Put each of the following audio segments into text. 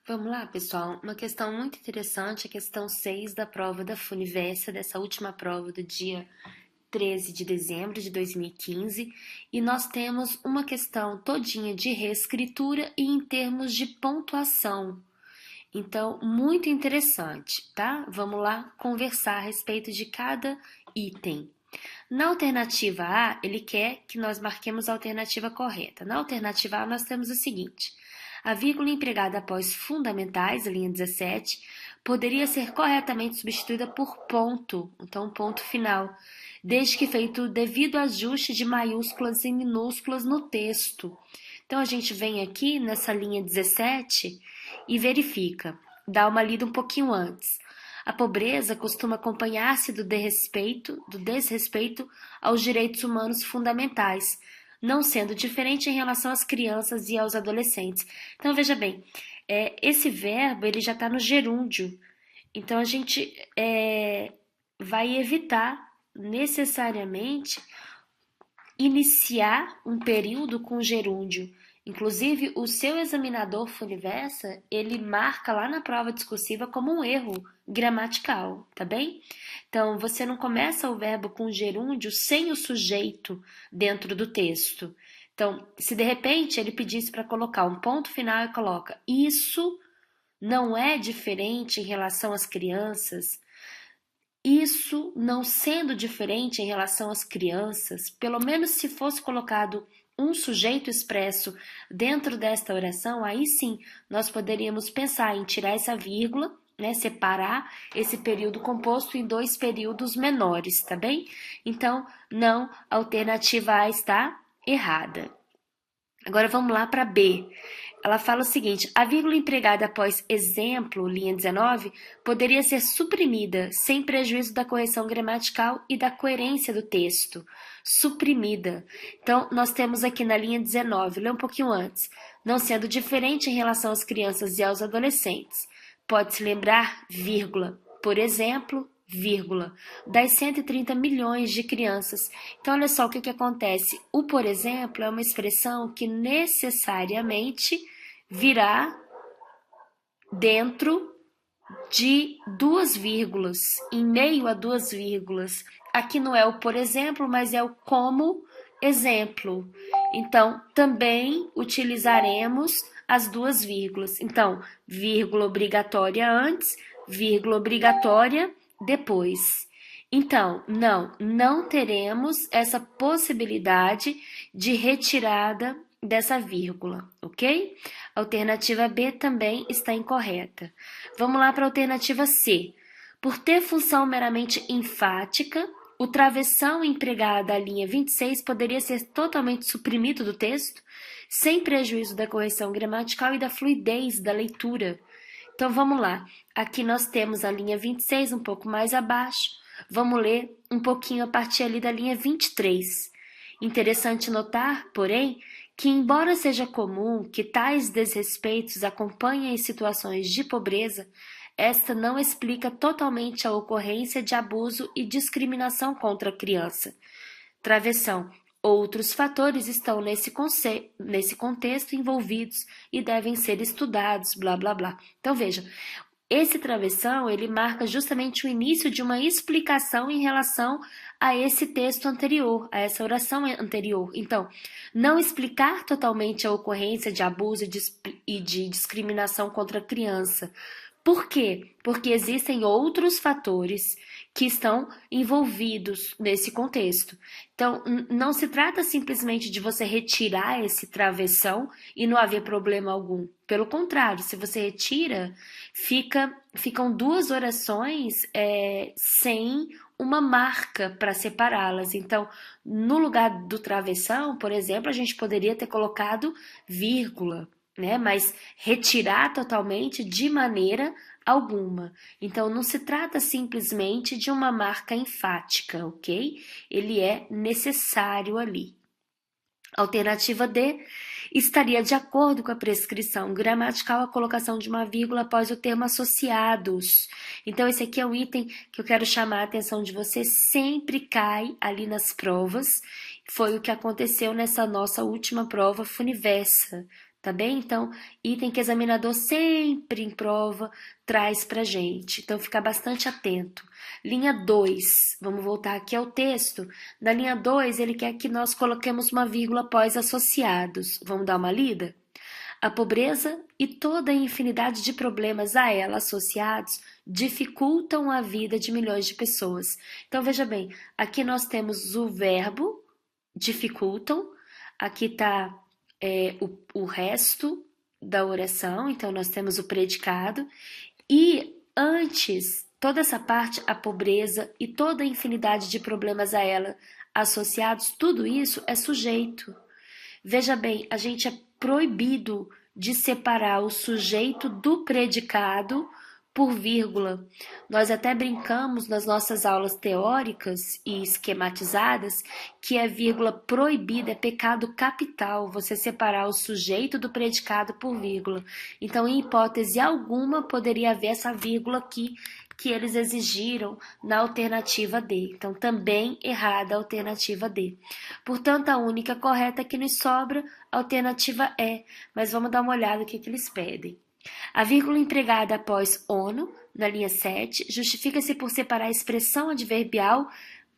Vamos lá, pessoal. Uma questão muito interessante, a questão 6 da prova da Funiversa, dessa última prova do dia 13 de dezembro de 2015, e nós temos uma questão todinha de reescritura e em termos de pontuação. Então, muito interessante, tá? Vamos lá conversar a respeito de cada item. Na alternativa A, ele quer que nós marquemos a alternativa correta. Na alternativa A, nós temos o seguinte: a vírgula empregada após fundamentais, a linha 17, poderia ser corretamente substituída por ponto, então ponto final, desde que feito o devido ajuste de maiúsculas e minúsculas no texto. Então, a gente vem aqui nessa linha 17 e verifica, dá uma lida um pouquinho antes. A pobreza costuma acompanhar-se do desrespeito aos direitos humanos fundamentais, não sendo diferente em relação às crianças e aos adolescentes. Então, veja bem, esse verbo ele já está no gerúndio. Então, a gente vai evitar necessariamente iniciar um período com gerúndio. Inclusive, o seu examinador Funiversa, ele marca lá na prova discursiva como um erro gramatical, tá bem? Então, você não começa o verbo com gerúndio sem o sujeito dentro do texto. Então, se de repente ele pedisse para colocar um ponto final e coloca isso não é diferente em relação às crianças, isso não sendo diferente em relação às crianças, pelo menos se fosse colocado um sujeito expresso dentro desta oração, aí sim nós poderíamos pensar em tirar essa vírgula, né, separar esse período composto em dois períodos menores, tá bem? Então, não, a alternativa A está errada. Agora vamos lá para B. Ela fala o seguinte: a vírgula empregada após exemplo, linha 19, poderia ser suprimida, sem prejuízo da correção gramatical e da coerência do texto. Suprimida. Então, nós temos aqui na linha 19, lê um pouquinho antes, não sendo diferente em relação às crianças e aos adolescentes. Pode-se lembrar, vírgula, por exemplo, vírgula, das 130 milhões de crianças. Então, olha só o que acontece. O por exemplo é uma expressão que necessariamente virá dentro de duas vírgulas, em meio a duas vírgulas. Aqui não é o por exemplo, mas é o como exemplo. Então, também utilizaremos as duas vírgulas. Então, vírgula obrigatória antes, vírgula obrigatória depois. Então, não teremos essa possibilidade de retirada dessa vírgula, ok? A alternativa B também está incorreta. Vamos lá para a alternativa C. Por ter função meramente enfática, o travessão empregado à linha 26 poderia ser totalmente suprimido do texto, sem prejuízo da correção gramatical e da fluidez da leitura. Então, vamos lá. Aqui nós temos a linha 26 um pouco mais abaixo. Vamos ler um pouquinho a partir ali da linha 23. Interessante notar, porém, que embora seja comum que tais desrespeitos acompanhem situações de pobreza, esta não explica totalmente a ocorrência de abuso e discriminação contra a criança. Travessão. Outros fatores estão nesse contexto envolvidos e devem ser estudados, blá, blá, blá. Então, veja, esse travessão, ele marca justamente o início de uma explicação em relação a esse texto anterior, a essa oração anterior. Então, não explicar totalmente a ocorrência de abuso e de discriminação contra a criança. Por quê? Porque existem outros fatores que estão envolvidos nesse contexto. Então, não se trata simplesmente de você retirar esse travessão e não haver problema algum. Pelo contrário, se você retira, ficam duas orações sem uma marca para separá-las. Então, no lugar do travessão, por exemplo, a gente poderia ter colocado vírgula, né? Mas retirar totalmente de maneira alguma. Então, não se trata simplesmente de uma marca enfática, ok? Ele é necessário ali. Alternativa D estaria de acordo com a prescrição gramatical a colocação de uma vírgula após o termo associados. Então, esse aqui é o item que eu quero chamar a atenção de você, sempre cai ali nas provas. Foi o que aconteceu nessa nossa última prova Funiversa, tá bem? Então, item que o examinador sempre em prova traz pra gente. Então, ficar bastante atento. Linha 2, vamos voltar aqui ao texto. Na linha 2, ele quer que nós coloquemos uma vírgula após associados. Vamos dar uma lida? A pobreza e toda a infinidade de problemas a ela associados dificultam a vida de milhões de pessoas. Então, veja bem, aqui nós temos o verbo dificultam, aqui está o resto da oração, então nós temos o predicado, e antes, toda essa parte, a pobreza e toda a infinidade de problemas a ela associados, tudo isso é sujeito. Veja bem, a gente é proibido de separar o sujeito do predicado por vírgula. Nós até brincamos nas nossas aulas teóricas e esquematizadas que a vírgula proibida é pecado capital, você separar o sujeito do predicado por vírgula. Então, em hipótese alguma, poderia haver essa vírgula aqui que eles exigiram na alternativa D. Então, também errada a alternativa D. Portanto, a única correta que nos sobra, a alternativa E. Mas vamos dar uma olhada no que eles pedem. A vírgula empregada após ono, na linha 7, justifica-se por separar a expressão adverbial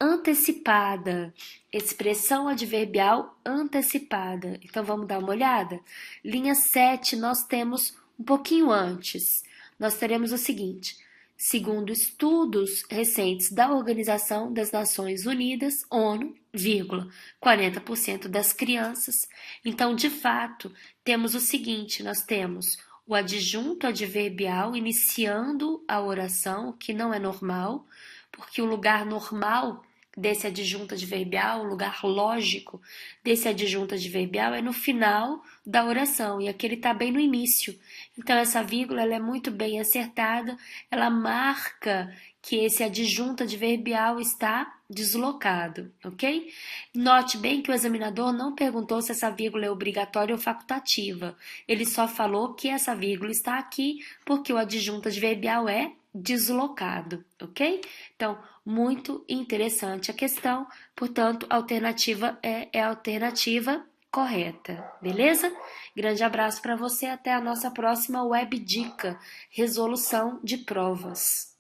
antecipada. Expressão adverbial antecipada. Então, vamos dar uma olhada? Linha 7, nós temos um pouquinho antes. Nós teremos o seguinte: segundo estudos recentes da Organização das Nações Unidas, ONU, 40% das crianças. Então, de fato, temos o seguinte, nós temos o adjunto adverbial iniciando a oração, o que não é normal, porque o lugar normal desse adjunto adverbial, o lugar lógico desse adjunto adverbial é no final da oração, e aqui ele está bem no início. Então, essa vírgula ela é muito bem acertada, ela marca que esse adjunto adverbial está deslocado, ok? Note bem que o examinador não perguntou se essa vírgula é obrigatória ou facultativa. Ele só falou que essa vírgula está aqui porque o adjunto adverbial é deslocado, ok? Então, muito interessante a questão, portanto, a alternativa é a alternativa correta, beleza? Grande abraço para você, até a nossa próxima web dica, resolução de provas.